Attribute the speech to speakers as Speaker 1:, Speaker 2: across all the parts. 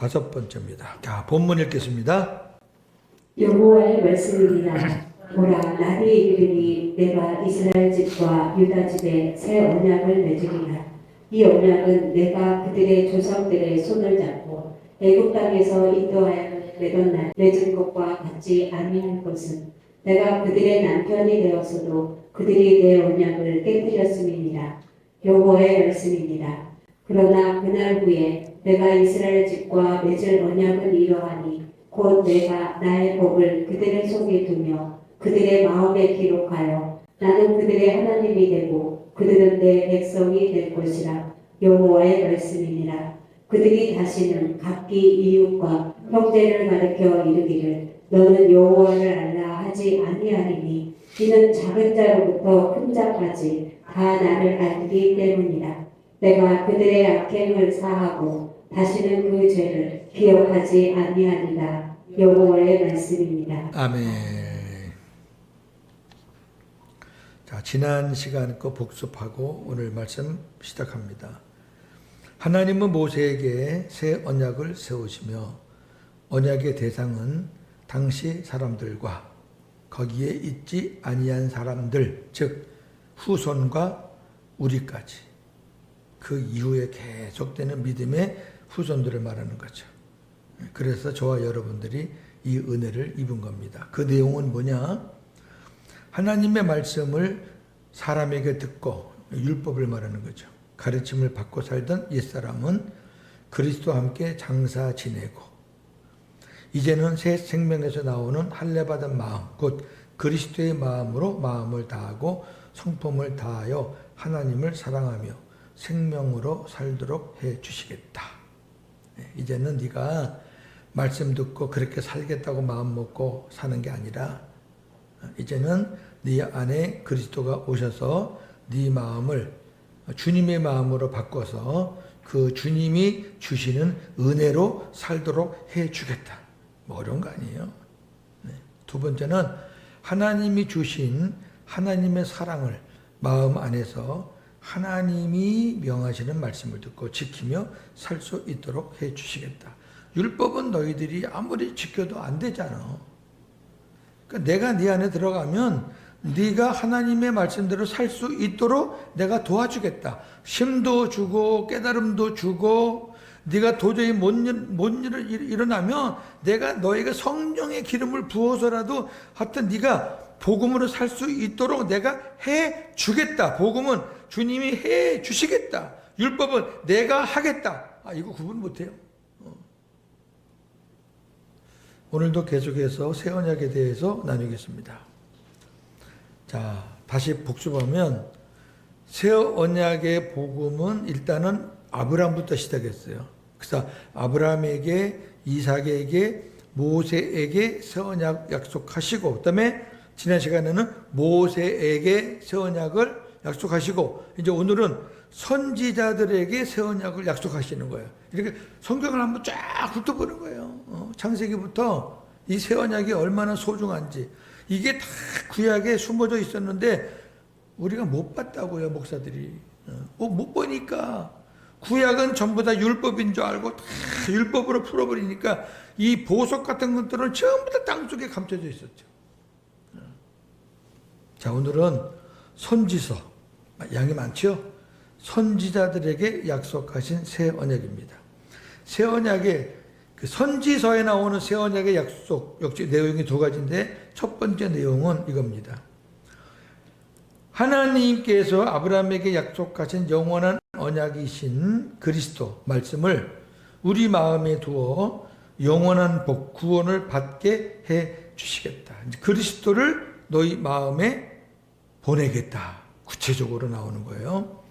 Speaker 1: 다섯 번째입니다. 자, 본문 읽겠습니다.
Speaker 2: 여호와의 말씀이니라. 보라, 날이 이르니 내가 이스라엘 집과 유다 집에 새 언약을 맺으리라. 이 언약은 내가 그들의 조상들의 손을 잡고 애굽 땅에서 인도하여 내던 날 맺은 것과 같지 아니할 것은 내가 그들의 남편이 되었어도 그들이 내 언약을 깨뜨렸음이니라. 여호와의 말씀이니라. 그러나 그날 후에 내가 이스라엘 집과 맺을 언약은 이러하니 곧 내가 나의 법을 그들의 속에 두며 그들의 마음에 기록하여 나는 그들의 하나님이 되고 그들은 내 백성이 될 것이라. 여호와의 말씀이니라. 그들이 다시는 각기 이웃과 형제를 가리켜 이르기를 너는 여호와를 알라 하지 아니하리니 이는 작은 자로부터 큰 자까지 다 나를 알기 때문이라. 내가 그들의 악행을 사하고 다시는 그 죄를 기억하지 아니하리라. 여호와의 말씀입니다.
Speaker 1: 아멘. 자, 지난 시간 거 복습하고 오늘 말씀 시작합니다. 하나님은 모세에게 새 언약을 세우시며 언약의 대상은 당시 사람들과 거기에 있지 아니한 사람들, 즉 후손과 우리까지 그 이후에 계속되는 믿음의 후손들을 말하는 거죠. 그래서 저와 여러분들이 이 은혜를 입은 겁니다. 그 내용은 뭐냐? 하나님의 말씀을 사람에게 듣고 율법을 말하는 거죠. 가르침을 받고 살던 옛사람은 그리스도와 함께 장사 지내고 이제는 새 생명에서 나오는 할례받은 마음, 곧 그리스도의 마음으로 마음을 다하고 성품을 다하여 하나님을 사랑하며 생명으로 살도록 해 주시겠다. 이제는 네가 말씀 듣고 그렇게 살겠다고 마음 먹고 사는 게 아니라 이제는 네 안에 그리스도가 오셔서 네 마음을 주님의 마음으로 바꿔서 그 주님이 주시는 은혜로 살도록 해 주겠다. 뭐 어려운 거 아니에요. 두 번째는 하나님이 주신 하나님의 사랑을 마음 안에서 하나님이 명하시는 말씀을 듣고 지키며 살 수 있도록 해 주시겠다. 율법은 너희들이 아무리 지켜도 안 되잖아. 그러니까 내가 네 안에 들어가면 네가 하나님의 말씀대로 살 수 있도록 내가 도와주겠다. 힘도 주고 깨달음도 주고 네가 도저히 못 일어나면 내가 너에게 성령의 기름을 부어서라도 하여튼 네가 복음으로 살 수 있도록 내가 해 주겠다. 복음은 주님이 해 주시겠다. 율법은 내가 하겠다. 이거 구분 못해요. 오늘도 계속해서 새 언약에 대해서 나누겠습니다. 자, 다시 복습하면 새 언약의 복음은 일단은 아브라함부터 시작했어요. 그래서 아브라함에게, 이삭에게, 모세에게 새 언약 약속하시고 그다음에 지난 시간에는 모세에게 새 언약을 약속하시고 이제 오늘은 선지자들에게 새 언약을 약속하시는 거예요. 이렇게 성경을 한번 쫙 훑어보는 거예요. 창세기부터 이 새 언약이 얼마나 소중한지 이게 다 구약에 숨어져 있었는데 우리가 못 봤다고요, 목사들이. 못 보니까 구약은 전부 다 율법인 줄 알고 다 율법으로 풀어버리니까 이 보석 같은 것들은 전부 다 땅속에 감춰져 있었죠. 자, 오늘은 선지서, 양이 많죠? 선지자들에게 약속하신 새 언약입니다. 새 언약의 그 선지서에 나오는 새 언약의 약속, 역시 내용이 두 가지인데 첫 번째 내용은 이겁니다. 하나님께서 아브라함에게 약속하신 영원한 언약이신 그리스도 말씀을 우리 마음에 두어 영원한 복, 구원을 받게 해 주시겠다. 그리스도를 너희 마음에 보내겠다. 구체적으로 나오는 거예요.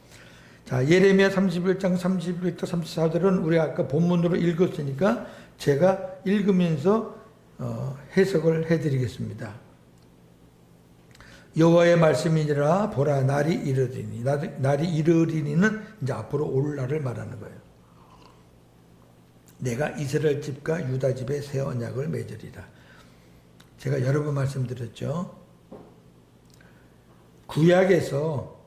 Speaker 1: 자, 예레미야 31장 31부터 34절은 우리 아까 본문으로 읽었으니까 제가 읽으면서 해석을 해드리겠습니다. 여호와의 말씀이니라. 보라, 날이 이르리니. 날이 이르리니는 이제 앞으로 올 날을 말하는 거예요. 내가 이스라엘 집과 유다 집에 새 언약을 맺으리라. 제가 여러 번 말씀드렸죠. 구약에서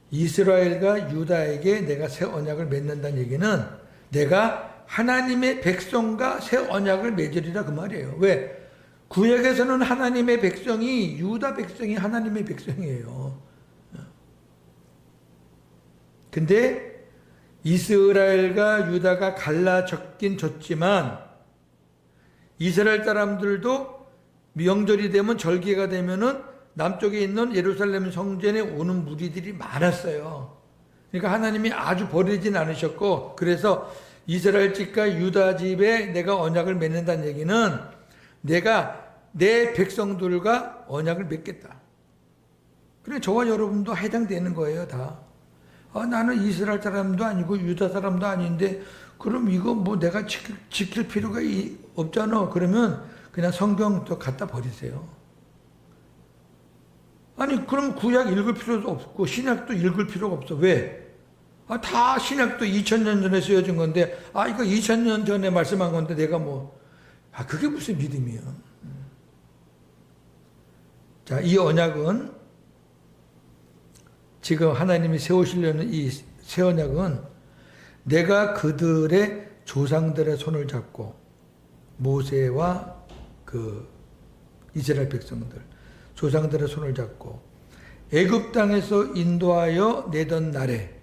Speaker 1: 이스라엘과 유다에게 내가 새 언약을 맺는다는 얘기는 내가 하나님의 백성과 새 언약을 맺으리라 그 말이에요. 왜? 구약에서는 하나님의 백성이 유다 백성이 하나님의 백성이에요. 근데 이스라엘과 유다가 갈라졌긴 졌지만 이스라엘 사람들도 명절이 되면 절기가 되면은 남쪽에 있는 예루살렘 성전에 오는 무리들이 많았어요. 그러니까 하나님이 아주 버리진 않으셨고, 그래서 이스라엘 집과 유다 집에 내가 언약을 맺는다는 얘기는 내가 내 백성들과 언약을 맺겠다. 그래 저와 여러분도 해당되는 거예요, 다. 나는 이스라엘 사람도 아니고 유다 사람도 아닌데 그럼 이거 뭐 내가 지킬 필요가 없잖아. 그러면 그냥 성경도 갖다 버리세요. 아니 그럼 구약 읽을 필요도 없고 신약도 읽을 필요가 없어. 왜? 다 신약도 2000년 전에 쓰여진 건데 이거 2000년 전에 말씀한 건데 내가 그게 무슨 믿음이야. 자, 이 언약은 지금 하나님이 세우시려는 이 새 언약은 내가 그들의 조상들의 손을 잡고 모세와 그 이스라엘 백성들 조상들의 손을 잡고 애굽 땅에서 인도하여 내던 날에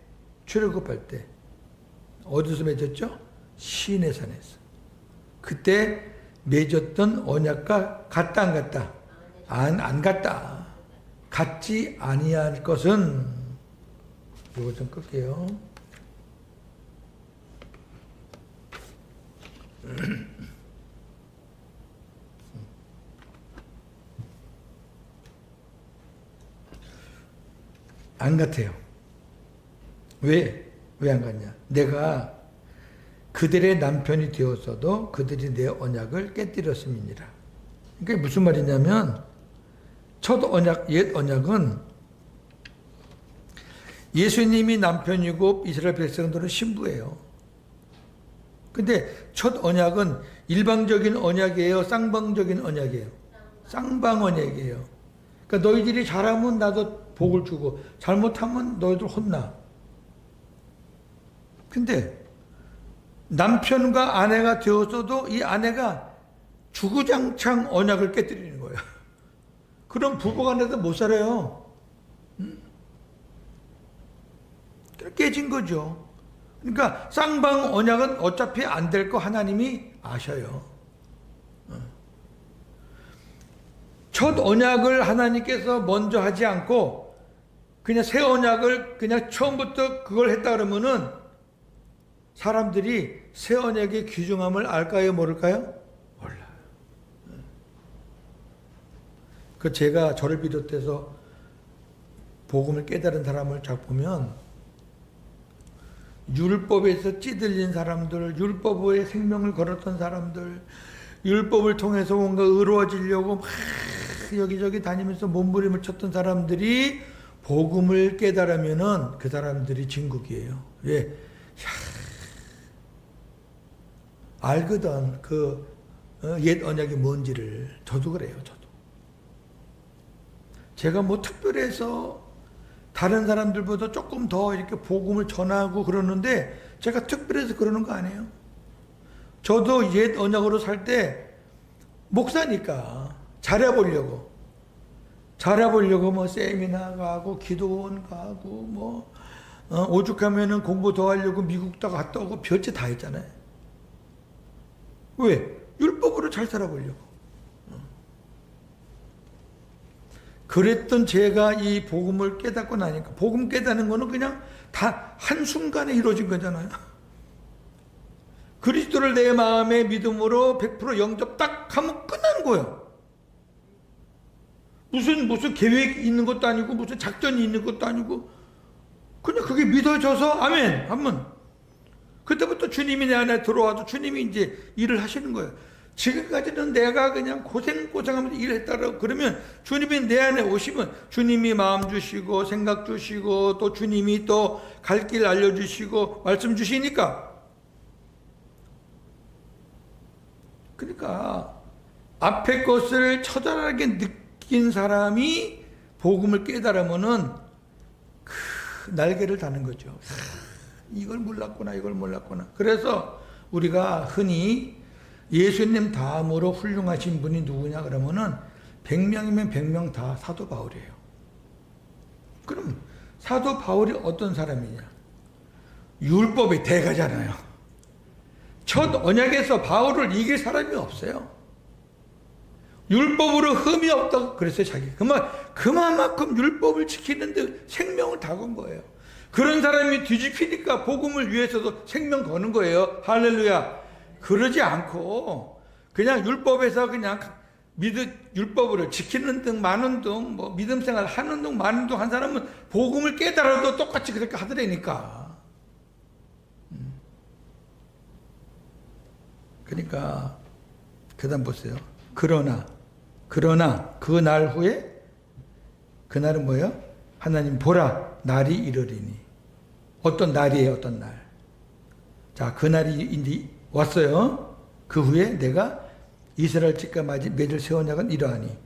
Speaker 1: 출애굽할 때 어디서 맺었죠? 시내산에서. 그때 맺었던 언약과 같다 안 같다? 안 같다. 같지 아니할 것은 이거 좀 끌게요. 안 같아요. 왜 안 같냐? 내가 그들의 남편이 되었어도 그들이 내 언약을 깨뜨렸음이니라. 그러니까 무슨 말이냐면 첫 언약, 옛 언약은 예수님이 남편이고 이스라엘 백성들은 신부예요. 근데 첫 언약은 일방적인 언약이에요? 쌍방적인 언약이에요? 쌍방 언약이에요. 그러니까 너희들이 잘하면 나도 복을 주고 잘못하면 너희들 혼나. 근데 남편과 아내가 되었어도 이 아내가 주구장창 언약을 깨뜨리는 거예요. 그럼 부부간에도 못 살아요. 깨진 거죠. 그러니까 쌍방 언약은 어차피 안 될 거 하나님이 아셔요. 첫 언약을 하나님께서 먼저 하지 않고 그냥 새 언약을 그냥 처음부터 그걸 했다 그러면은 사람들이 새 언약의 귀중함을 알까요, 모를까요? 몰라요. 그 제가 저를 비롯해서 복음을 깨달은 사람을 잘 보면 율법에서 찌들린 사람들, 율법의 생명을 걸었던 사람들, 율법을 통해서 뭔가 의로워지려고 막 여기저기 다니면서 몸부림을 쳤던 사람들이 복음을 깨달으면은 그 사람들이 진국이에요. 왜? 알거든 그 옛 언약이 뭔지를. 저도 그래요. 저도 제가 뭐 특별해서 다른 사람들보다 조금 더 이렇게 복음을 전하고 그러는데 제가 특별해서 그러는 거 아니에요. 저도 옛 언약으로 살 때 목사니까 잘해보려고 뭐 세미나 가고 기도원 가고 뭐 오죽하면은 공부 더 하려고 미국도 갔다 오고 별짓 다 했잖아요. 왜? 율법으로 잘 살아보려고. 그랬던 제가 이 복음을 깨닫고 나니까, 복음 깨닫는 거는 그냥 다 한순간에 이루어진 거잖아요. 그리스도를 내 마음의 믿음으로 100% 영접 딱 하면 끝나는 거예요. 무슨 계획이 있는 것도 아니고 무슨 작전이 있는 것도 아니고 그냥 그게 믿어져서 아멘 하면 그때부터 주님이 내 안에 들어와도 주님이 이제 일을 하시는 거예요. 지금까지는 내가 그냥 고생하면서 일했다라고 그러면 주님이 내 안에 오시면 주님이 마음 주시고 생각 주시고 또 주님이 또 갈 길 알려주시고 말씀 주시니까, 그러니까 앞에 것을 처절하게 느낀 사람이 복음을 깨달으면은 날개를 다는 거죠. 이걸 몰랐구나. 그래서 우리가 흔히 예수님 다음으로 훌륭하신 분이 누구냐 그러면은 100명이면 100명 다 사도 바울이에요. 그럼 사도 바울이 어떤 사람이냐? 율법의 대가잖아요. 첫 언약에서 바울을 이길 사람이 없어요. 율법으로 흠이 없다고 그랬어요, 자기. 그만큼 율법을 지키는데 생명을 다 건 거예요. 그런 사람이 뒤집히니까 복음을 위해서도 생명 거는 거예요. 할렐루야. 그러지 않고 그냥 율법에서 그냥 율법으로 지키는 등 마는 등 뭐 믿음 생활 하는 등 마는 등 한 사람은 복음을 깨달아도 똑같이 그렇게 하더라니까. 그러니까 그다음 보세요. 그러나 그 날 후에 그날은 뭐예요? 하나님 보라 날이 이르리니. 어떤 날이에요? 어떤 날? 자, 그 날이 이제 왔어요. 그 후에 내가 이스라엘 집과 맺을 새 언약은 이러하니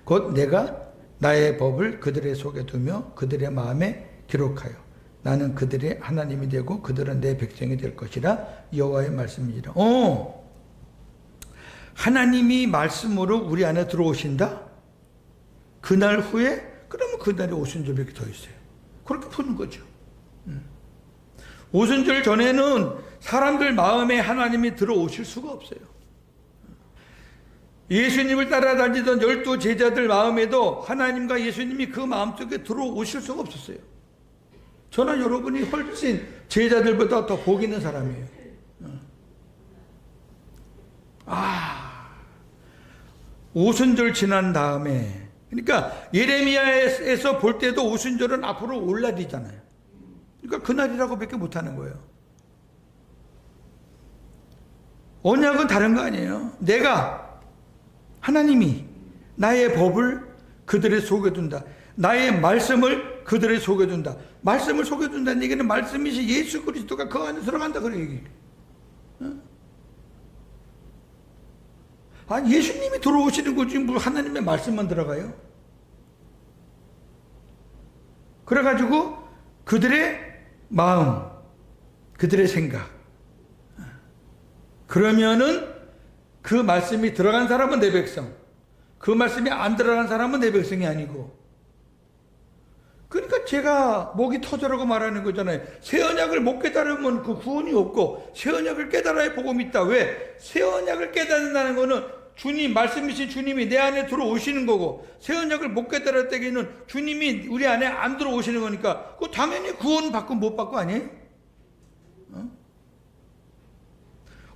Speaker 1: 곧 내가 나의 법을 그들의 속에 두며 그들의 마음에 기록하여 나는 그들의 하나님이 되고 그들은 내 백성이 될 것이라 여호와의 말씀이니라. 하나님이 말씀으로 우리 안에 들어오신다? 그날 후에? 그러면 그날에 오순절이 더 있어요. 그렇게 푸는 거죠. 오순절 전에는 사람들 마음에 하나님이 들어오실 수가 없어요. 예수님을 따라다니던 12 제자들 마음에도 하나님과 예수님이 그 마음속에 들어오실 수가 없었어요. 저는 여러분이 훨씬 제자들보다 더 복 있는 사람이에요. 오순절 지난 다음에, 그러니까 예레미야에서 볼 때도 오순절은 앞으로 올 날이잖아요. 그러니까 그날이라고 밖에 못하는 거예요. 언약은 다른 거 아니에요. 하나님이 나의 법을 그들의 속에 둔다. 나의 말씀을 그들의 속에 둔다. 말씀을 속에 둔다는 얘기는 말씀이시 예수 그리스도가 그 안에 들어간다 그런 얘기예요. 예수님이 들어오시는 거지 뭐 하나님의 말씀만 들어가요? 그래가지고 그들의 마음, 그들의 생각. 그러면은 그 말씀이 들어간 사람은 내 백성, 그 말씀이 안 들어간 사람은 내 백성이 아니고. 그러니까 제가 목이 터져라고 말하는 거잖아요. 새 언약을 못 깨달으면 그 구원이 없고 새 언약을 깨달아야 복음이 있다. 왜? 새 언약을 깨닫는다는 거는 주님, 말씀이신 주님이 내 안에 들어오시는 거고, 새 언약을 못 깨달을 때에는 주님이 우리 안에 안 들어오시는 거니까 그 당연히 구원 받고 못 받고 아니에요?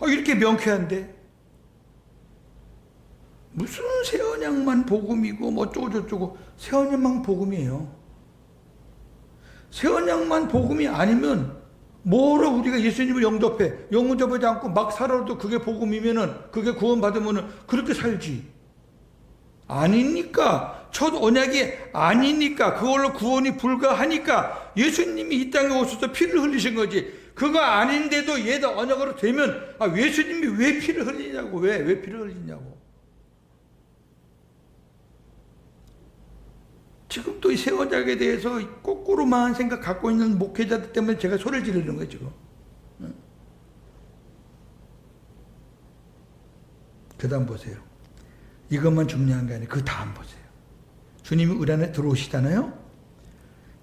Speaker 1: 이렇게 명쾌한데 무슨 새 언약만 복음이고 뭐 어쩌고저쩌고. 새 언약만 복음이에요. 새 언약만 복음이 아니면 뭐로 우리가 예수님을 영접하지 않고 막 살아도 그게 복음이면은, 그게 구원받으면은 그렇게 살지. 아니니까, 첫 언약이 아니니까, 그걸로 구원이 불가하니까 예수님이 이 땅에 오셔서 피를 흘리신 거지. 그거 아닌데도 얘도 언약으로 되면 예수님이 왜 피를 흘리냐고. 왜 피를 흘리냐고. 지금 또 이 새 언약에 대해서 거꾸로만 생각 갖고 있는 목회자들 때문에 제가 소리를 지르는 거예요, 지금. 그 다음 보세요. 이것만 중요한 게 아니에요. 그 다음 보세요. 주님이 우리 안에 들어오시잖아요.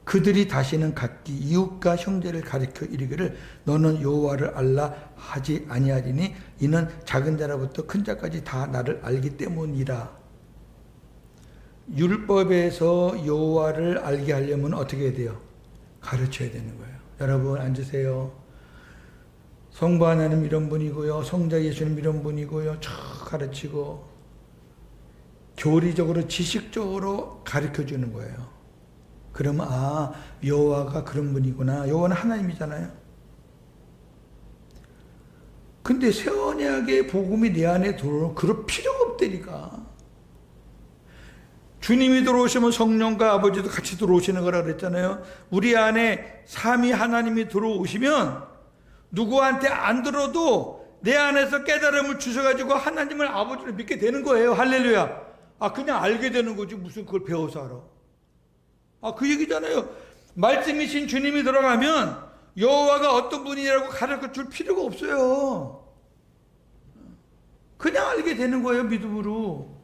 Speaker 1: 그들이 다시는 각기 이웃과 형제를 가리켜 이르기를 너는 여호와를 알라 하지 아니하리니 이는 작은 자라부터 큰 자까지 다 나를 알기 때문이라. 율법에서 여호와를 알게 하려면 어떻게 해야 돼요? 가르쳐야 되는 거예요. 여러분 앉으세요. 성부 하나님 이런 분이고요, 성자 예수님 이런 분이고요, 쭉 가르치고 교리적으로 지식적으로 가르쳐 주는 거예요. 그러면 여호와가 그런 분이구나. 여호와는 하나님이잖아요. 근데 새 언약의 복음이 내 안에 들어오면 그럴 필요가 없다니까. 주님이 들어오시면 성령과 아버지도 같이 들어오시는 거라 그랬잖아요. 우리 안에 삼위 하나님이 들어오시면 누구한테 안 들어도 내 안에서 깨달음을 주셔가지고 하나님을 아버지를 믿게 되는 거예요. 할렐루야. 그냥 알게 되는 거지 무슨 그걸 배워서 알아. 그 얘기잖아요. 말씀이신 주님이 들어가면 여호와가 어떤 분이라고 가르쳐 줄 필요가 없어요. 그냥 알게 되는 거예요, 믿음으로.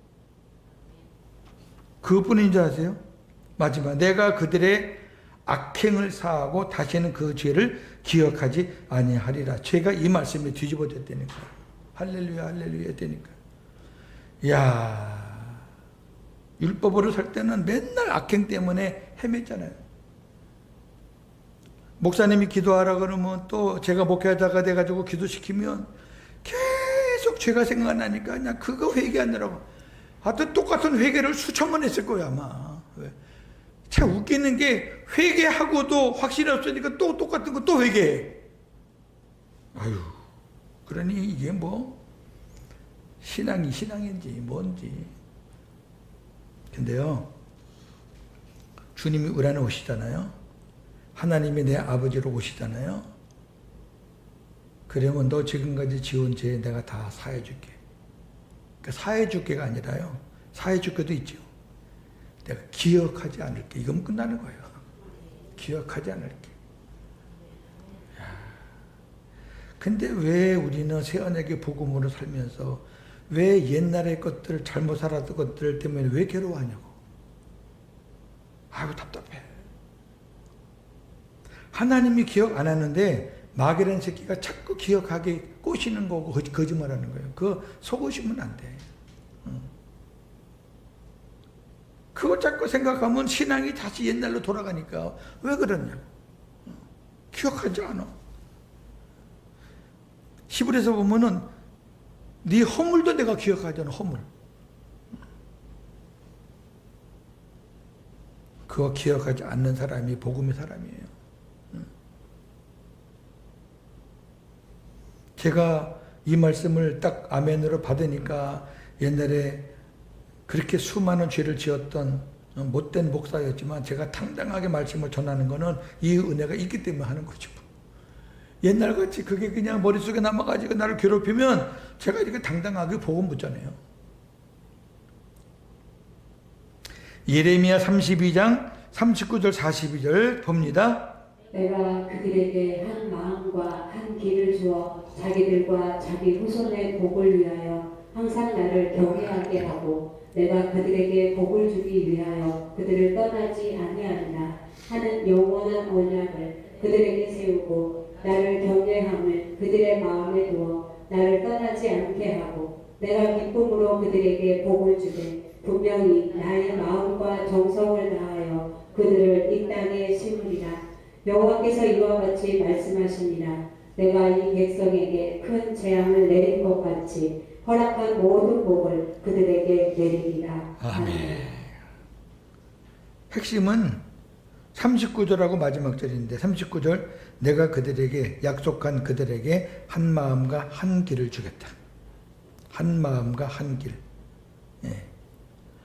Speaker 1: 그뿐인 줄 아세요? 마지막, 내가 그들의 악행을 사하고 다시는 그 죄를 기억하지 아니하리라. 죄가 이 말씀에 뒤집어졌다니까. 할렐루야, 할렐루야 되니까. 야, 율법으로 살 때는 맨날 악행 때문에 헤맸잖아요. 목사님이 기도하라 그러면 또 제가 목회하다가 돼가지고 기도시키면 계속 죄가 생각나니까 그냥 그거 회개하느라고. 하여튼 똑같은 회개를 수천 번 했을 거예요, 아마. 왜? 참 웃기는 게 회개하고도 확신이 없으니까 또 똑같은 거 또 회개해. 아유, 그러니 이게 뭐 신앙이 신앙인지 뭔지. 근데요, 주님이 우리 안에 오시잖아요. 하나님이 내 아버지로 오시잖아요. 그러면 너 지금까지 지은 죄 내가 다 사해줄게. 그러니까 사해줄게가 아니라요, 사해줄게도 있죠. 내가 기억하지 않을게. 이거면 끝나는 거예요. 기억하지 않을게. 근데 왜 우리는 새 언약의 복음으로 살면서 왜 옛날의 것들, 잘못 살았던 것들 때문에 왜 괴로워하냐고. 아이고 답답해. 하나님이 기억 안 하는데 마귀라는 새끼가 자꾸 기억하게 꼬시는 거고 거짓말하는 거예요. 그거 속으시면 안 돼. 그거 자꾸 생각하면 신앙이 다시 옛날로 돌아가니까 왜 그러냐고. 기억하지 않아. 히브리서 보면은 네 허물도 내가 기억하잖아. 허물. 그거 기억하지 않는 사람이 복음의 사람이에요. 제가 이 말씀을 딱 아멘으로 받으니까 옛날에 그렇게 수많은 죄를 지었던 못된 목사였지만 제가 당당하게 말씀을 전하는 거는 이 은혜가 있기 때문에 하는 거죠. 옛날같이 그게 그냥 머릿속에 남아가지고 나를 괴롭히면 제가 이렇게 당당하게 복음 붙잖아요. 예레미야 32장 39절 42절 봅니다.
Speaker 2: 내가 그들에게 한 마음과 한 길을 주어 자기들과 자기 후손의 복을 위하여 항상 나를 경외하게 하고 내가 그들에게 복을 주기 위하여 그들을 떠나지 아니하리라 하는 영원한 언약을 그들에게 세우고 나를 경외함을 그들의 마음에 두어 나를 떠나지 않게 하고 내가 기쁨으로 그들에게 복을 주되 분명히 나의 마음과 정성을 다하여 그들을 이 땅에 심으리라. 여호와께서 이와 같이 말씀하시니라. 내가 이 백성에게 큰 재앙을 내린 것 같이 허락한 모든 복을 그들에게 내리리라.
Speaker 1: 아멘. 핵심은 39절하고 마지막 절인데 39절 내가 그들에게 약속한 그들에게 한 마음과 한 길을 주겠다. 한 마음과 한 길. 예.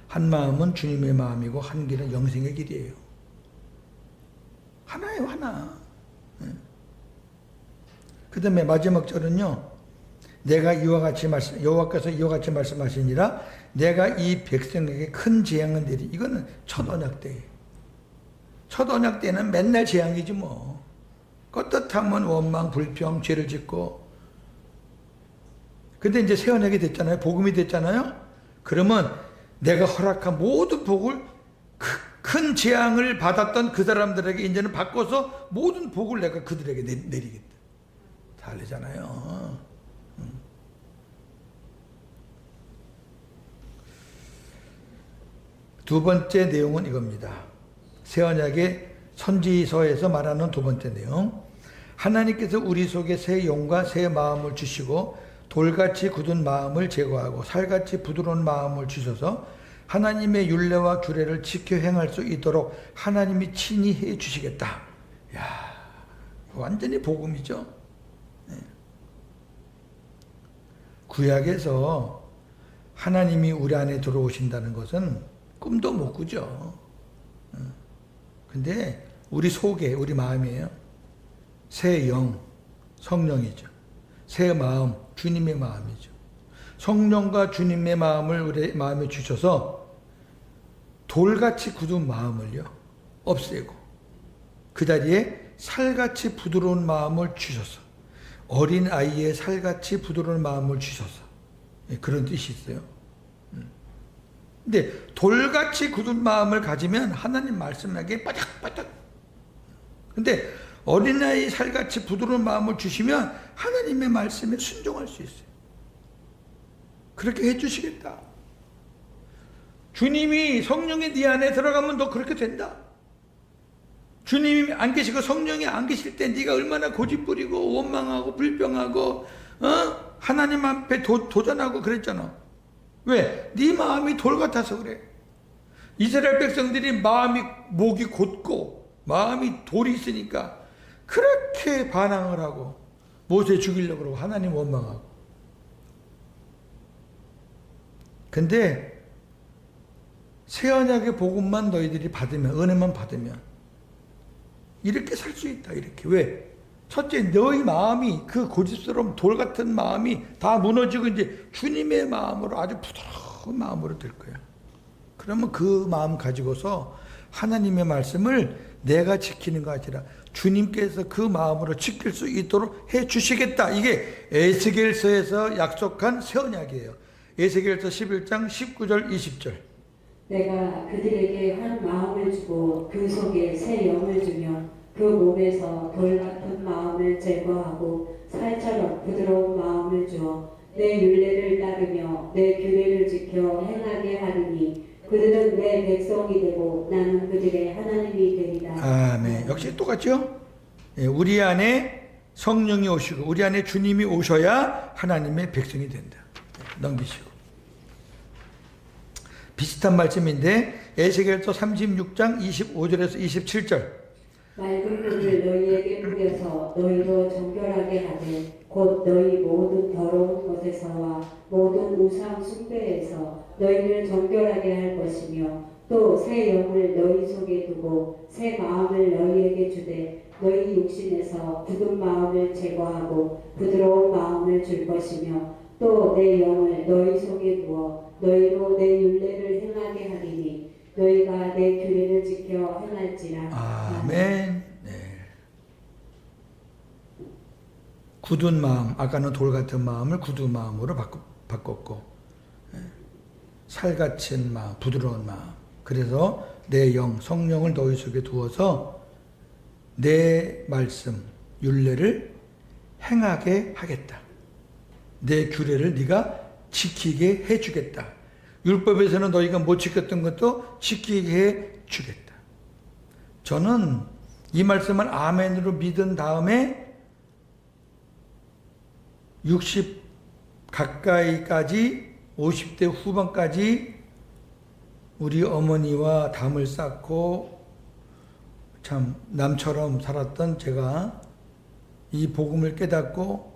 Speaker 1: 한 마음은 주님의 마음이고 한 길은 영생의 길이에요. 하나예요, 하나. 예. 그 다음에 마지막 절은요. 내가 이와 같이 여호와께서 이와 같이 말씀하시니라. 내가 이 백성에게 큰 재앙을 내리. 이거는 첫 언약 때예요. 첫 언약 때는 맨날 재앙이지 뭐. 떳떳하면 원망, 불평, 죄를 짓고. 근데 이제 새 언약이 됐잖아요. 복음이 됐잖아요. 그러면 내가 허락한 모든 복을 큰 재앙을 받았던 그 사람들에게 이제는 바꿔서 모든 복을 내가 그들에게 내리겠다. 다 알잖아요. 두 번째 내용은 이겁니다. 새 언약의 선지서에서 말하는 두 번째 내용. 하나님께서 우리 속에 새 영과 새 마음을 주시고 돌같이 굳은 마음을 제거하고 살같이 부드러운 마음을 주셔서 하나님의 율례와 규례를 지켜 행할 수 있도록 하나님이 친히 해 주시겠다. 야, 완전히 복음이죠. 네. 구약에서 하나님이 우리 안에 들어오신다는 것은 꿈도 못 꾸죠. 근데 우리 속에, 우리 마음이에요. 새 영, 성령이죠. 새 마음, 주님의 마음이죠. 성령과 주님의 마음을 우리 마음에 주셔서 돌같이 굳은 마음을요 없애고 그 자리에 살같이 부드러운 마음을 주셔서, 어린 아이의 살같이 부드러운 마음을 주셔서, 그런 뜻이 있어요. 근데 돌같이 굳은 마음을 가지면 하나님 말씀에게 바짝바짝. 근데 어린아이 살같이 부드러운 마음을 주시면 하나님의 말씀에 순종할 수 있어요. 그렇게 해주시겠다. 주님이 성령이 네 안에 들어가면 너 그렇게 된다. 주님이 안 계시고 성령이 안 계실 때 네가 얼마나 고집부리고 원망하고 불평하고 하나님 앞에 도전하고 그랬잖아. 왜? 네 마음이 돌 같아서 그래. 이스라엘 백성들이 목이 곧고 마음이 돌이 있으니까 그렇게 반항을 하고 모세 죽이려고 그러고 하나님 원망하고. 근데 새 언약의 복음만 너희들이 받으면, 은혜만 받으면 이렇게 살 수 있다. 이렇게. 왜? 첫째, 너희 마음이, 그 고집스러운 돌 같은 마음이 다 무너지고 이제 주님의 마음으로, 아주 부드러운 마음으로 될 거야. 그러면 그 마음 가지고서 하나님의 말씀을 내가 지키는 거 아니라 주님께서 그 마음으로 지킬 수 있도록 해 주시겠다. 이게 에스겔서에서 약속한 새 언약이에요. 에스겔서 11장 19절 20절.
Speaker 2: 내가 그들에게 한 마음을 주고 그 속에 새 영을 주며 그 몸에서 돌 같은 마음을 제거하고 살처럼 부드러운 마음을 주어 내 율례를 따르며 내 규례를 지켜 행하게 하리니 그들은 내 백성이 되고 나는 그들의 하나님이 되리라.
Speaker 1: 아멘. 역시 똑같죠? 우리 안에 성령이 오시고 우리 안에 주님이 오셔야 하나님의 백성이 된다. 넘기시고. 비슷한 말씀인데 에스겔서 36장 25절에서 27절.
Speaker 2: 맑은 물을 너희에게 뿌려서 너희로 정결하게 하되 곧 너희 모든 더러운 것에서와 모든 우상 숭배에서 너희를 정결하게 할 것이며 또 새 영을 너희 속에 두고 새 마음을 너희에게 주되 너희 육신에서 굳은 마음을 제거하고 부드러운 마음을 줄 것이며 또 내 영을 너희 속에 두어 너희로 내 율례를 행하게 하리니 너희가 내 규례를 지켜 행할지라.
Speaker 1: 아멘. 네. 굳은 마음, 아까는 돌 같은 마음을 굳은 마음으로 바꿨고, 살같은 마음, 부드러운 마음. 그래서 내 영, 성령을 너희 속에 두어서 내 말씀, 율례를 행하게 하겠다. 내 규례를 네가 지키게 해주겠다. 율법에서는 너희가 못 지켰던 것도 지키게 해주겠다. 저는 이 말씀을 아멘으로 믿은 다음에 60 가까이까지 50대 후반까지 우리 어머니와 담을 쌓고 참 남처럼 살았던 제가 이 복음을 깨닫고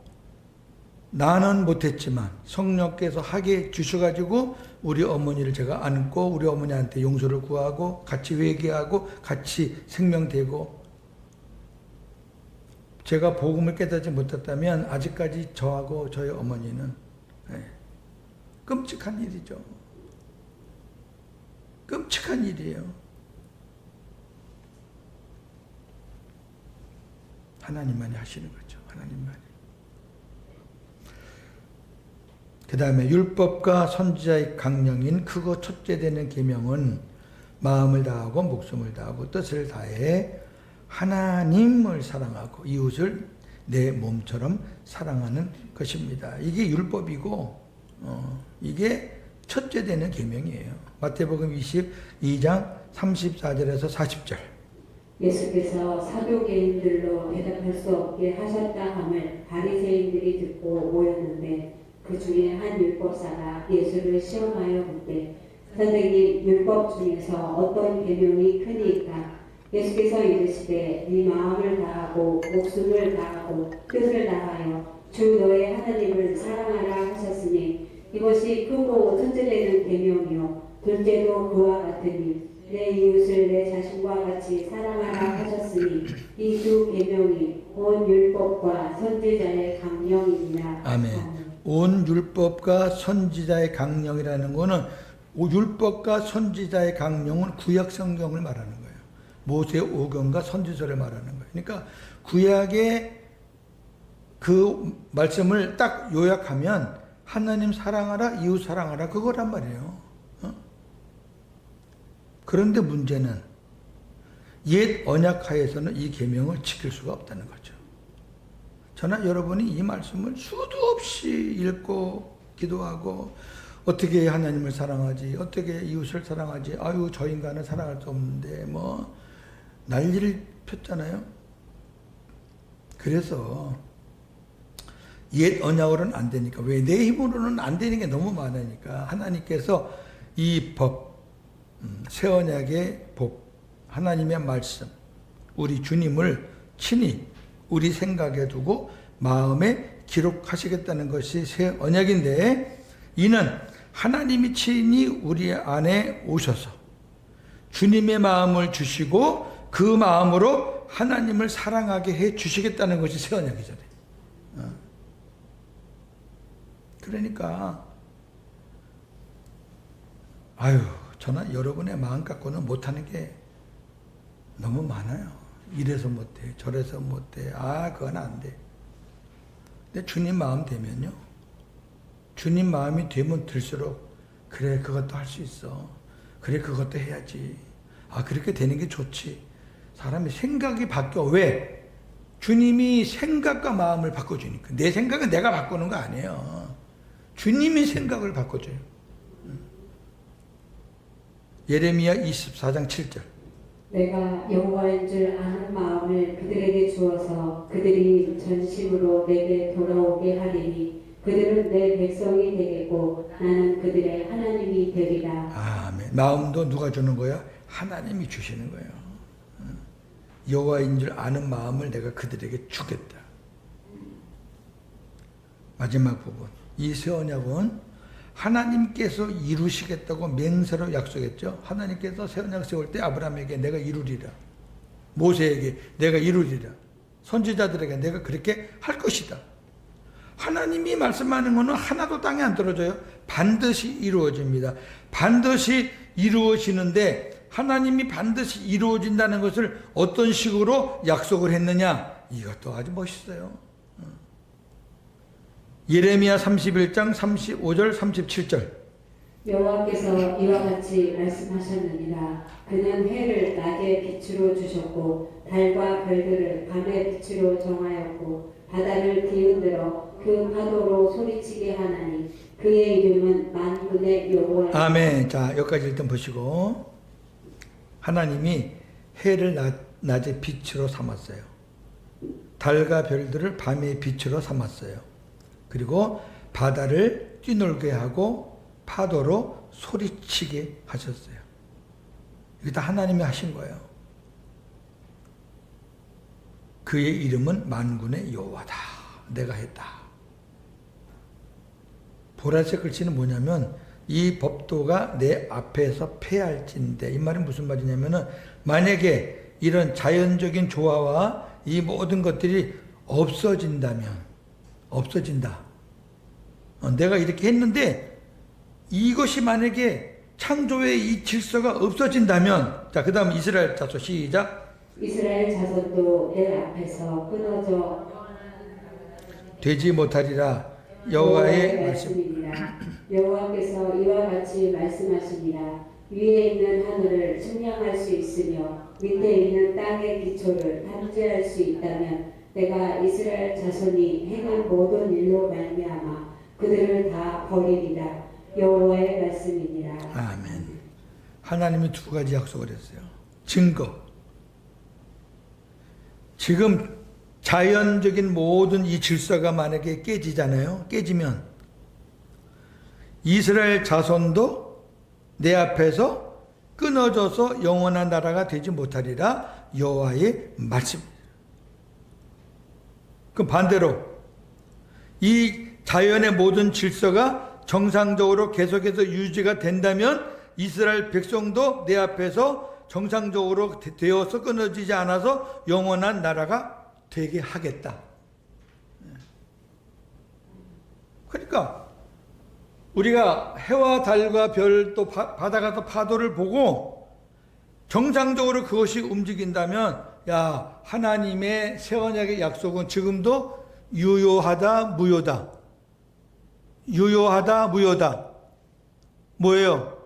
Speaker 1: 나는 못했지만 성령께서 하게 주셔가지고 우리 어머니를 제가 안고 우리 어머니한테 용서를 구하고 같이 회개하고 같이 생명되고, 제가 복음을 깨닫지 못했다면 아직까지 저하고 저희 어머니는 끔찍한 일이죠. 끔찍한 일이에요. 하나님만이 하시는 거죠. 하나님만이. 그 다음에 율법과 선지자의 강령인 크고 첫째 되는 계명은 마음을 다하고 목숨을 다하고 뜻을 다해 하나님을 사랑하고 이웃을 내 몸처럼 사랑하는 것입니다. 이게 율법이고 이게 첫째 되는 계명이에요. 마태복음 22장 34절에서 40절.
Speaker 2: 예수께서 사도계인들로 대답할 수 없게 하셨다 함을 바리새인들이 듣고 모였는데 그 중에 한 율법사가 예수를 시험하여 묻되 선생님, 율법 중에서 어떤 계명이 크니까? 예수께서 이르시되 네 마음을 다하고 목숨을 다하고 뜻을 다하여 주 너의 하나님을 사랑하라 하셨으니 이것이 크고 첫째 되는 계명이요 둘째도 그와 같으니 내 이웃을 내 자신과 같이 사랑하라 하셨으니 이 두 계명이 온 율법과 선지자의 강령이니라.
Speaker 1: 아멘. 온 율법과 선지자의 강령이라는 것은 율법과 선지자의 강령은 구약 성경을 말하는 거예요. 모세 오경과 선지서를 말하는 거예요. 그러니까 구약의 그 말씀을 딱 요약하면 하나님 사랑하라, 이웃 사랑하라, 그거란 말이에요. 그런데 문제는 옛 언약하에서는 이 계명을 지킬 수가 없다는 거죠. 저나 여러분이 이 말씀을 수도 없이 읽고 기도하고 어떻게 하나님을 사랑하지, 어떻게 이웃을 사랑하지, 아유 저 인간은 사랑할 수 없는데 뭐 난리를 폈잖아요. 그래서 옛 언약으로는 안 되니까, 왜 내 힘으로는 안 되는 게 너무 많으니까 하나님께서 이 법, 새 언약의 법, 하나님의 말씀, 우리 주님을 친히 우리 생각에 두고 마음에 기록하시겠다는 것이 새 언약인데, 이는 하나님이 친히 우리 안에 오셔서 주님의 마음을 주시고 그 마음으로 하나님을 사랑하게 해 주시겠다는 것이 새 언약이잖아요. 그러니까 아유, 저는 여러분의 마음 갖고는 못하는 게 너무 많아요. 이래서 못해, 저래서 못해, 아 그건 안 돼. 근데 주님 마음 되면요, 주님 마음이 되면 들수록 그래 그것도 할 수 있어, 그래 그것도 해야지, 아 그렇게 되는 게 좋지. 사람이 생각이 바뀌어. 왜? 주님이 생각과 마음을 바꿔주니까. 내 생각은 내가 바꾸는 거 아니에요. 주님이 생각을 바꿔줘요. 예레미야 24장 7절.
Speaker 2: 내가 여호와인 줄 아는 마음을 그들에게 주어서 그들이 전심으로 내게 돌아오게 하리니 그들은 내 백성이 되겠고 나는 그들의 하나님이 되리라.
Speaker 1: 아멘. 마음도 누가 주는 거야? 하나님이 주시는 거예요. 여호와인 줄 아는 마음을 내가 그들에게 주겠다. 마지막 부분. 이 새 언약은 하나님께서 이루시겠다고 맹세로 약속했죠. 하나님께서 새 언약 세울 때 아브라함에게 내가 이루리라, 모세에게 내가 이루리라, 선지자들에게 내가 그렇게 할 것이다. 하나님이 말씀하는 것은 하나도 땅에 안 떨어져요. 반드시 이루어집니다. 반드시 이루어지는데, 하나님이 반드시 이루어진다는 것을 어떤 식으로 약속을 했느냐, 이것도 아주 멋있어요. 예레미야 31장 35절 37절.
Speaker 2: 여호와께서 이와 같이 말씀하셨느니라. 그는 해를 낮의 빛으로 주셨고 달과 별들을 밤의 빛으로 정하였고 바다를 뒤흔들어 그 파도로 소리치게 하나니 그의 이름은 만군의 여호와.
Speaker 1: 아멘. 자, 여기까지 일단 보시고, 하나님이 해를 낮의 빛으로 삼았어요. 달과 별들을 밤의 빛으로 삼았어요. 그리고 바다를 뛰놀게 하고 파도로 소리치게 하셨어요. 이게 다 하나님이 하신 거예요. 그의 이름은 만군의 여호와다. 내가 했다. 보라색 글씨는 뭐냐면, 이 법도가 내 앞에서 패할진대. 이 말은 무슨 말이냐면은, 만약에 이런 자연적인 조화와 이 모든 것들이 없어진다. 내가 이렇게 했는데 이것이 만약에 창조의 이 질서가 없어진다면, 자, 그 다음 이스라엘 자손 시작.
Speaker 2: 이스라엘 자손도 내 앞에서 끊어져
Speaker 1: 되지 못하리라. 여호와의
Speaker 2: 말씀이니라. 여호와께서 이와 같이 말씀하시니라. 위에 있는 하늘을 측량할 수 있으며 밑에 있는 땅의 기초를 탐지할 수 있다면 내가 이스라엘 자손이 행한 모든 일로 말미암아 그들을 다 버리리라. 여호와의 말씀이니라.
Speaker 1: 아멘. 하나님이 두 가지 약속을 했어요. 증거. 지금 자연적인 모든 이 질서가 만약에 깨지잖아요. 깨지면 이스라엘 자손도 내 앞에서 끊어져서 영원한 나라가 되지 못하리라. 여호와의 말씀. 그럼 반대로 이 자연의 모든 질서가 정상적으로 계속해서 유지가 된다면 이스라엘 백성도 내 앞에서 정상적으로 되어서 끊어지지 않아서 영원한 나라가 되게 하겠다. 그러니까 우리가 해와 달과 별, 또 바다가 또 파도를 보고 정상적으로 그것이 움직인다면 야, 하나님의 새 언약의 약속은 지금도 유효하다, 무효다. 유효하다, 무효다. 뭐예요?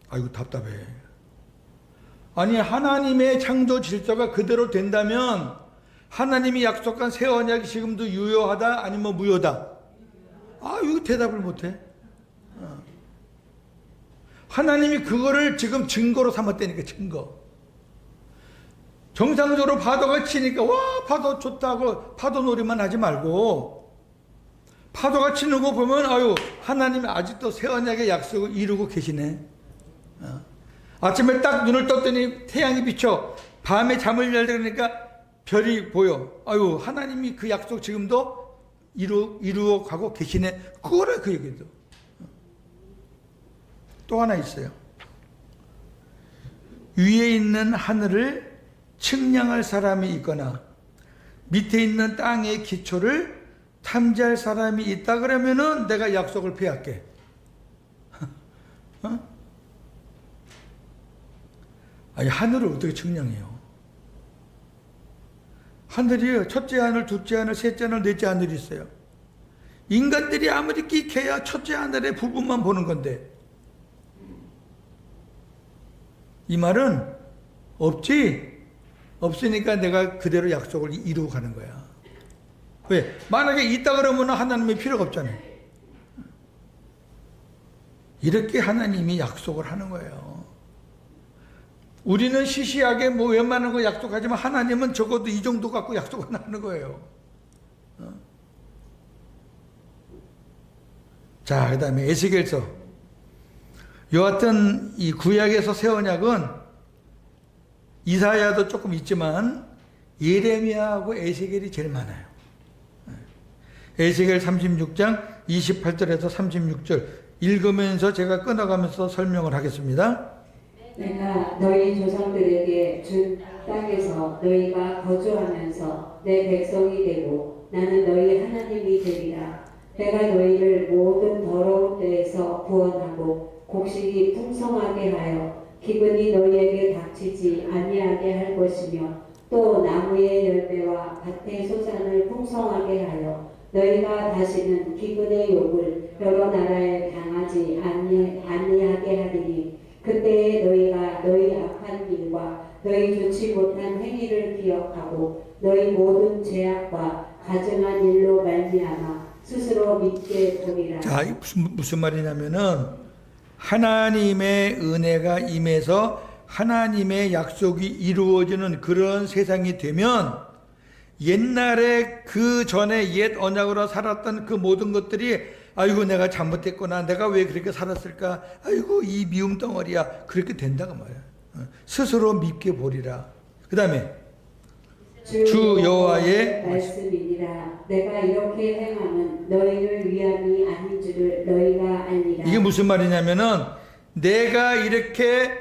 Speaker 1: 아이고, 답답해. 아니, 하나님의 창조 질서가 그대로 된다면 하나님이 약속한 새 언약이 지금도 유효하다, 아니면 무효다? 아, 이거 대답을 못해. 하나님이 그거를 지금 증거로 삼았다니까, 증거. 정상적으로 파도가 치니까, 와, 파도 좋다고 파도 놀이만 하지 말고, 파도가 치는 거 보면, 아유, 하나님이 아직도 새 언약의 약속을 이루고 계시네. 아침에 딱 눈을 떴더니 태양이 비쳐, 밤에 잠을 잘 때니까 별이 보여. 아유, 하나님이 그 약속 지금도 이루어 가고 계시네. 그거래, 그 얘기도. 또 하나 있어요. 위에 있는 하늘을 측량할 사람이 있거나 밑에 있는 땅의 기초를 탐지할 사람이 있다 그러면은 내가 약속을 폐할게. 아니, 하늘을 어떻게 측량해요? 하늘이요, 첫째 하늘, 둘째 하늘, 셋째 하늘, 넷째 하늘이 있어요. 인간들이 아무리 끼켜야 첫째 하늘의 부분만 보는 건데, 이 말은 없지? 없으니까 내가 그대로 약속을 이루고 가는 거야. 왜? 만약에 있다 그러면 하나님이 필요가 없잖아요. 이렇게 하나님이 약속을 하는 거예요. 우리는 시시하게 뭐 웬만한 거 약속하지만 하나님은 적어도 이 정도 갖고 약속을 하는 거예요. 자, 그 다음에 에스겔서. 여하튼 이 구약에서 새 언약은 이사야도 조금 있지만 예레미야하고 에스겔이 제일 많아요. 에스겔 36장 28절에서 36절 읽으면서 제가 끊어가면서 설명을 하겠습니다.
Speaker 2: 내가 너희 조상들에게 준 땅에서 너희가 거주하면서 내 백성이 되고 나는 너희 하나님이 되리라. 내가 너희를 모든 더러운 데에서 구원하고 곡식이 풍성하게 하여 기근이 너희에게 닥치지 아니하게 할 것이며 또 나무의 열매와 밭의 소산을 풍성하게 하여 너희가 다시는 기근의 욕을 여러 나라에 당하지 아니하게 하리니 그때에 너희가 너희 악한 길과 너희 좋지 못한 행위를 기억하고 너희 모든 죄악과 가증한 일로 말미암아 스스로 믿게 되리라.
Speaker 1: 자, 무슨 말이냐면은 하나님의 은혜가 임해서 하나님의 약속이 이루어지는 그런 세상이 되면 옛날에 그 전에 옛 언약으로 살았던 그 모든 것들이 아이고 내가 잘못했구나, 내가 왜 그렇게 살았을까, 아이고 이 미움 덩어리야, 그렇게 된다고 말이야. 스스로 믿게 보리라. 그 다음에 주 여호와의
Speaker 2: 말씀이니라. 내가 이렇게 행함은 너희를 위함이 아닌 줄을 너희가 알리라.
Speaker 1: 이게 무슨 말이냐면은 내가 이렇게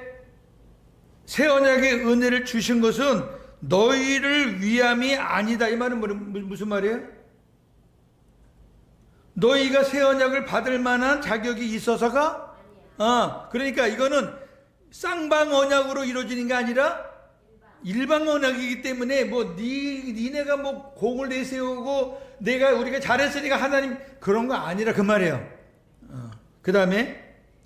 Speaker 1: 새 언약의 은혜를 주신 것은 너희를 위함이 아니다. 이 말은 무슨 말이에요? 너희가 새 언약을 받을 만한 자격이 있어서가? 그러니까 이거는 쌍방 언약으로 이루어지는 게 아니라 일반 언약이기 때문에 뭐 니네가 뭐 공을 내세우고 우리가 잘했으니까 하나님 그런 거 아니라 그 말이에요. 그 다음에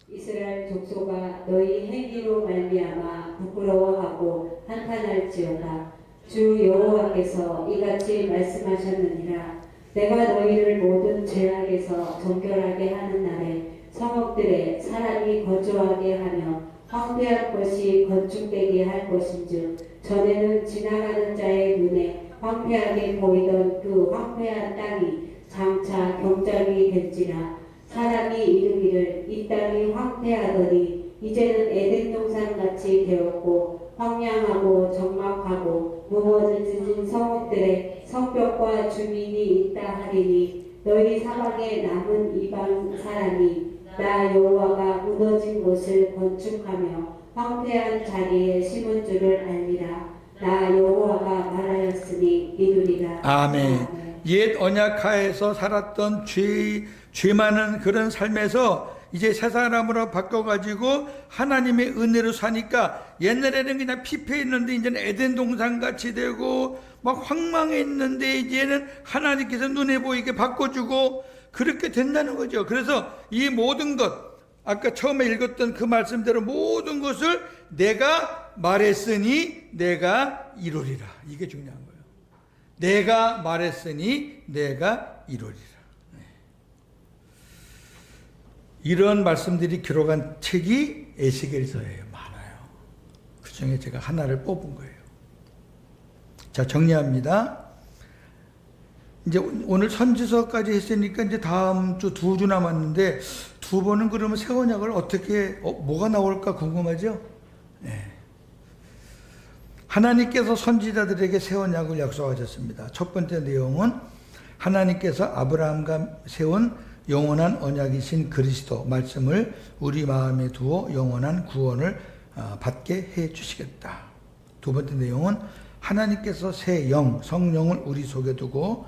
Speaker 2: 이스라엘 족속아 너희 행위로 말미암아 부끄러워하고 한탄할지어다. 주 여호와께서 이같이 말씀하셨느니라. 내가 너희를 모든 죄악에서 정결하게 하는 날에 성읍들에 사람이 거주하게 하며 황폐한 것이 건축되게 할 것인즉 전에는 지나가는 자의 눈에 황폐하게 보이던 그 황폐한 땅이 장차 경작이 될지라. 사람이 이르기를 이 땅이 황폐하더니 이제는 에덴 동산같이 되었고 황량하고 적막하고 무너진 성읍들의 성벽과 주민이 있다 하리니 너희 사방에 남은 이방 사람이 나 여호와가 무너진 곳을 건축하며 황폐한 자리에 심은 줄을 알리라. 나 여호와가 말하였으니 이루리라.
Speaker 1: 아멘. 옛 언약하에서 살았던 죄 많은 그런 삶에서 이제 새 사람으로 바꿔가지고 하나님의 은혜로 사니까 옛날에는 그냥 피폐했는데 이제는 에덴 동산 같이 되고 막 황망했는데 이제는 하나님께서 눈에 보이게 바꿔주고 그렇게 된다는 거죠. 그래서 이 모든 것, 아까 처음에 읽었던 그 말씀대로 모든 것을 내가 말했으니 내가 이루리라. 이게 중요한 거예요. 내가 말했으니 내가 이루리라. 이런 말씀들이 기록한 책이 에스겔서예요. 많아요. 그 중에 제가 하나를 뽑은 거예요. 자, 정리합니다. 이제 오늘 선지서까지 했으니까 이제 다음 주 2주 남았는데, 2번은 그러면 새 언약을 어떻게 뭐가 나올까 궁금하죠? 네. 하나님께서 선지자들에게 새 언약을 약속하셨습니다. 첫 번째 내용은 하나님께서 아브라함과 세운 영원한 언약이신 그리스도 말씀을 우리 마음에 두어 영원한 구원을 받게 해 주시겠다. 두 번째 내용은 하나님께서 새 영, 성령을 우리 속에 두고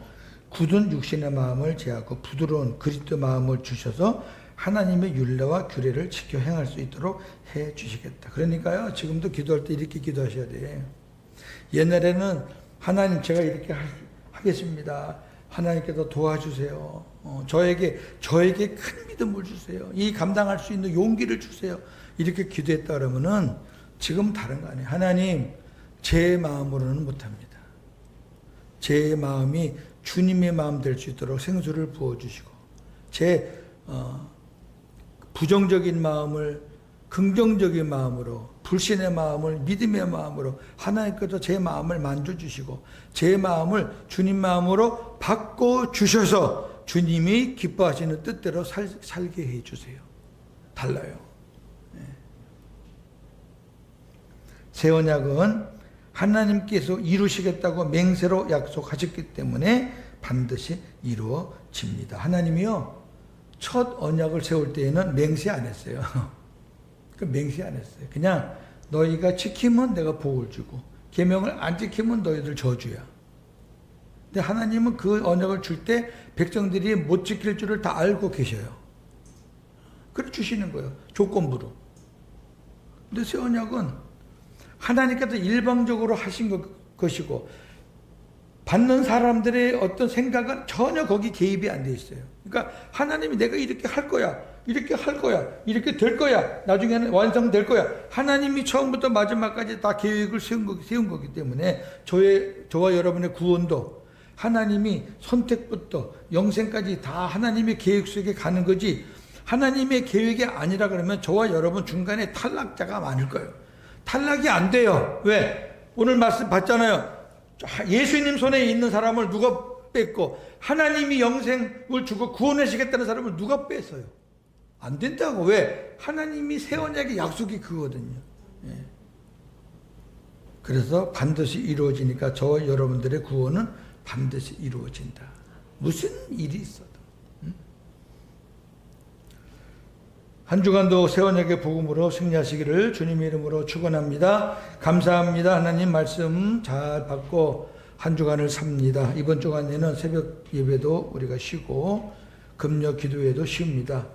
Speaker 1: 굳은 육신의 마음을 제하고 부드러운 그리스도 마음을 주셔서 하나님의 율례와 규례를 지켜 행할 수 있도록 해 주시겠다. 그러니까요, 지금도 기도할 때 이렇게 기도하셔야 돼. 옛날에는 하나님 제가 이렇게 하겠습니다. 하나님께서 도와주세요. 저에게 큰 믿음을 주세요. 이 감당할 수 있는 용기를 주세요. 이렇게 기도했다 그러면은 지금 다른 거 아니에요. 하나님, 제 마음으로는 못합니다. 제 마음이 주님의 마음 될 수 있도록 생수를 부어주시고, 제 부정적인 마음을 긍정적인 마음으로, 불신의 마음을 믿음의 마음으로 하나님께서 제 마음을 만져주시고 제 마음을 주님 마음으로 바꿔주셔서 주님이 기뻐하시는 뜻대로 살게 해주세요. 달라요. 네. 새 언약은 하나님께서 이루시겠다고 맹세로 약속하셨기 때문에 반드시 이루어집니다. 하나님이요, 첫 언약을 세울 때에는 맹세 안 했어요. 그 맹세 안 했어요. 그냥 너희가 지키면 내가 복을 주고 계명을 안 지키면 너희들 저주야. 근데 하나님은 그 언약을 줄 때 백성들이 못 지킬 줄을 다 알고 계셔요. 그래 주시는 거예요. 조건부로. 근데 새 언약은 하나님께서 일방적으로 하신 것이고 받는 사람들의 어떤 생각은 전혀 거기 개입이 안 돼 있어요. 그러니까 하나님이 내가 이렇게 할 거야. 이렇게 할 거야. 이렇게 될 거야. 나중에는 완성될 거야. 하나님이 처음부터 마지막까지 다 계획을 세운 거기 때문에 저와 여러분의 구원도 하나님이 선택부터 영생까지 다 하나님의 계획 속에 가는 거지, 하나님의 계획이 아니라 그러면 저와 여러분 중간에 탈락자가 많을 거예요. 탈락이 안 돼요. 왜? 오늘 말씀 봤잖아요. 예수님 손에 있는 사람을 누가 뺐고 하나님이 영생을 주고 구원하시겠다는 사람을 누가 뺐어요? 안 된다고. 왜? 하나님이 새 언약의 약속이 그거거든요. 예. 그래서 반드시 이루어지니까 저와 여러분들의 구원은 반드시 이루어진다. 무슨 일이 있어도. 한 주간도 새 언약의 복음으로 승리하시기를 주님의 이름으로 축원합니다. 감사합니다. 하나님 말씀 잘 받고 한 주간을 삽니다. 이번 주간에는 새벽 예배도 우리가 쉬고 금요 기도회도 쉬웁니다.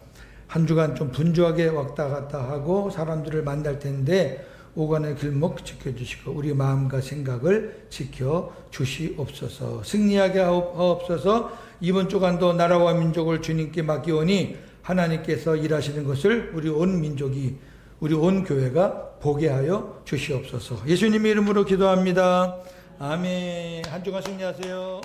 Speaker 1: 한 주간 좀 분주하게 왔다 갔다 하고 사람들을 만날 텐데 오간의 길목 지켜주시고 우리 마음과 생각을 지켜주시옵소서. 승리하게 하옵소서. 이번 주간도 나라와 민족을 주님께 맡기오니 하나님께서 일하시는 것을 우리 온 민족이, 우리 온 교회가 보게 하여 주시옵소서. 예수님의 이름으로 기도합니다. 아멘. 한 주간 승리하세요.